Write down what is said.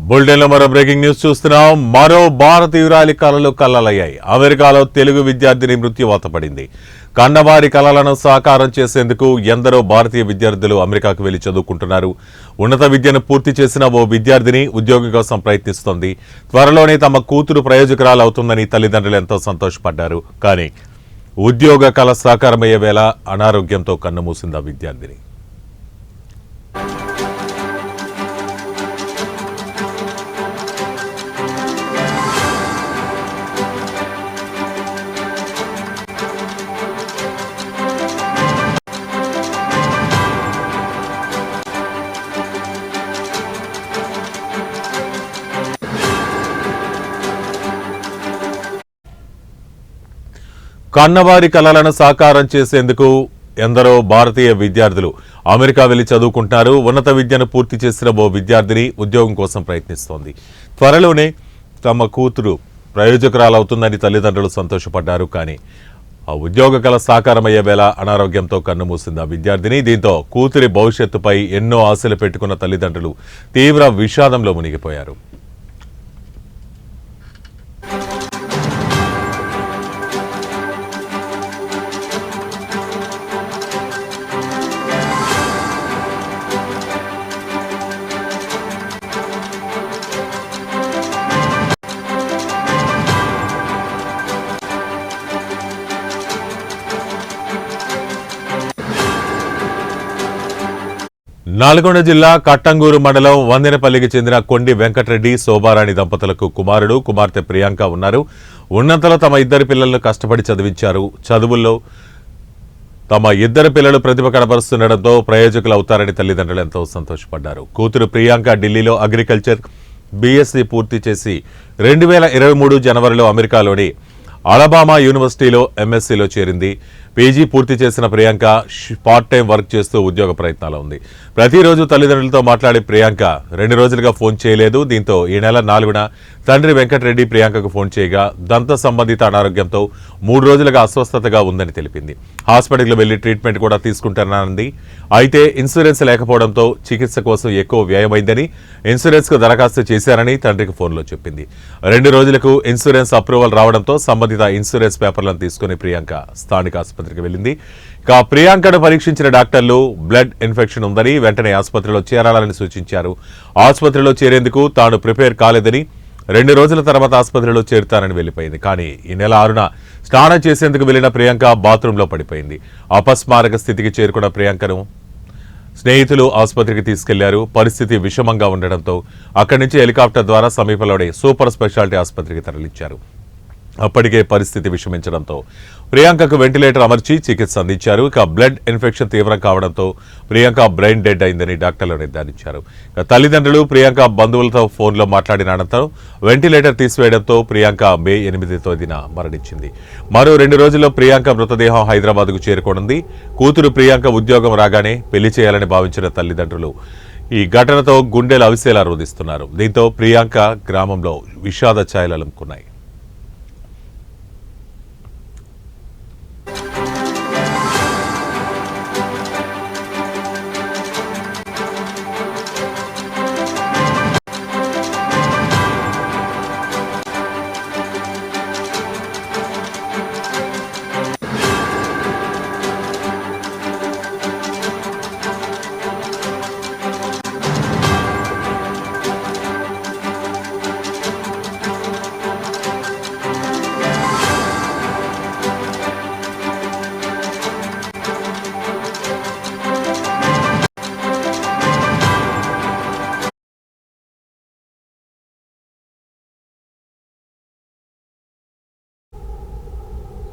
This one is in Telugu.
బులెటిన్లో మరో బ్రేకింగ్ న్యూస్ చూస్తున్నాం. మరో భారతీయురాలి కలలు కల్లలయ్యాయి. అమెరికాలో తెలుగు విద్యార్థిని మృత్యువాత పడింది. కన్నవారి కలలను సాకారం చేసేందుకు ఎందరో భారతీయ విద్యార్థులు అమెరికాకు వెళ్లి చదువుకుంటున్నారు. ఉన్నత విద్యను పూర్తి చేసిన ఓ విద్యార్థిని ఉద్యోగం కోసం ప్రయత్నిస్తోంది. త్వరలోనే తమ కూతురు ప్రయోజకురాలు అవుతుందని తల్లిదండ్రులు ఎంతో సంతోషపడ్డారు. కానీ ఉద్యోగ కల సాకారమయ్యే వేళ అనారోగ్యంతో కన్నుమూసింది ఆ విద్యార్థిని. కన్నవారి కలలను సాకారం చేసేందుకు ఎందరో భారతీయ విద్యార్థులు అమెరికా వెళ్లి చదువుకుంటున్నారు. ఉన్నత విద్యను పూర్తి చేసిన ఓ విద్యార్థిని ఉద్యోగం కోసం ప్రయత్నిస్తోంది. త్వరలోనే తమ కూతురు ప్రయోజకురాలవుతుందని తల్లిదండ్రులు సంతోషపడ్డారు. కానీ ఆ ఉద్యోగ కల సాకారమయ్యే వేళ అనారోగ్యంతో కన్నుమూసింది ఆ విద్యార్థిని. దీంతో కూతురి భవిష్యత్తుపై ఎన్నో ఆశలు పెట్టుకున్న తల్లిదండ్రులు తీవ్ర విషాదంలో మునిగిపోయారు. నల్గొండ జిల్లా కట్టంగూరు మండలం వందెనపల్లికి చెందిన కొండి వెంకటరెడ్డి శోభారాణి దంపతులకు కుమారుడు కుమార్తె ప్రియాంక ఉన్నారు. ఉన్నంతలో తమ ఇద్దరు పిల్లలను కష్టపడి చదివించారు. చదువుల్లో తమ ఇద్దరు పిల్లలు ప్రతిభ కనబరుస్తుండటంతో ప్రయోజకులు అవుతారని తల్లిదండ్రులు ఎంతో సంతోషపడ్డారు. కూతురు ప్రియాంక ఢిల్లీలో అగ్రికల్చర్ బీఎస్సీ పూర్తి చేసి 2023 జనవరిలో అమెరికాలోని అలబామా యూనివర్సిటీలో ఎంఎస్సీలో చేరింది. పీజీ పూర్తి చేసిన ప్రియాంక పార్ట్ టైం వర్క్ చేస్తూ ఉద్యోగ ప్రయత్నాలు ఉంది. ప్రతిరోజు తల్లిదండ్రులతో మాట్లాడే ప్రియాంక 2 రోజులుగా ఫోన్ చేయలేదు. దీంతో ఈ నెల 4న తండ్రి వెంకటరెడ్డి ప్రియాంకకు ఫోన్ చేయగా దంత సంబంధిత అనారోగ్యంతో 3 రోజులుగా అస్వస్థతగా ఉందని తెలిపింది. హాస్పిటల్కి వెళ్లి ట్రీట్మెంట్ కూడా తీసుకుంటానన్నది. అయితే ఇన్సూరెన్స్ లేకపోవడంతో చికిత్స కోసం ఎక్కువ వ్యయమైందని ఇన్సూరెన్స్కు దరఖాస్తు చేశారని తండ్రికి ఫోన్లో చెప్పింది. 2 రోజులకు ఇన్సూరెన్స్ అప్రూవల్ రావడంతో సంబంధిత ఇన్సూరెన్స్ పేపర్లను తీసుకుని ప్రియాంక స్థానిక ఆసుపత్రికి వెళ్లింది. ఇక ప్రియాంకను పరీక్షించిన డాక్టర్లు బ్లడ్ ఇన్ఫెక్షన్ ఉందని వెంటనే ఆసుపత్రిలో చేరాలని సూచించారు. ఆసుపత్రిలో చేరేందుకు తాను ప్రిపేర్ కాలేదని 2 రోజుల తర్వాత ఆసుపత్రిలో చేరుతానని వెళ్లిపోయింది. కానీ ఈ నెల 6న స్నానం చేసేందుకు వెళ్లిన ప్రియాంక బాత్రూంలో పడిపోయింది. అపస్మారక స్థితికి చేరుకున్న ప్రియాంకను స్నేహితులు ఆసుపత్రికి తీసుకెళ్లారు. పరిస్థితి విషమంగా ఉండడంతో అక్కడి నుంచి హెలికాప్టర్ ద్వారా సమీపంలోని సూపర్ స్పెషాలిటీ ఆసుపత్రికి తరలించారు. అప్పటికే పరిస్థితి విషమించడంతో ప్రియాంకకు వెంటిలేటర్ అమర్చి చికిత్స అందించారు. ఇక బ్లడ్ ఇన్ఫెక్షన్ తీవ్రం కావడంతో ప్రియాంక బ్రెయిన్ డెడ్ అయిందని డాక్టర్లు నిర్ధారించారు. తల్లిదండ్రులు ప్రియాంక బంధువులతో ఫోన్లో మాట్లాడిన అనంతరం వెంటిలేటర్ తీసివేయడంతో ప్రియాంక మే 8వ తేదీన మరణించింది. మరో 2 రోజుల్లో ప్రియాంక మృతదేహం హైదరాబాద్కు చేరుకోనుంది. కూతురు ప్రియాంక ఉద్యోగం రాగానే పెళ్లి చేయాలని భావించిన తల్లిదండ్రులు ఈ ఘటనతో గుండెలు అవిసేలా రోధిస్తున్నారు. దీంతో ప్రియాంక గ్రామంలో విషాద ఛాయలు అలుముకున్నాయి.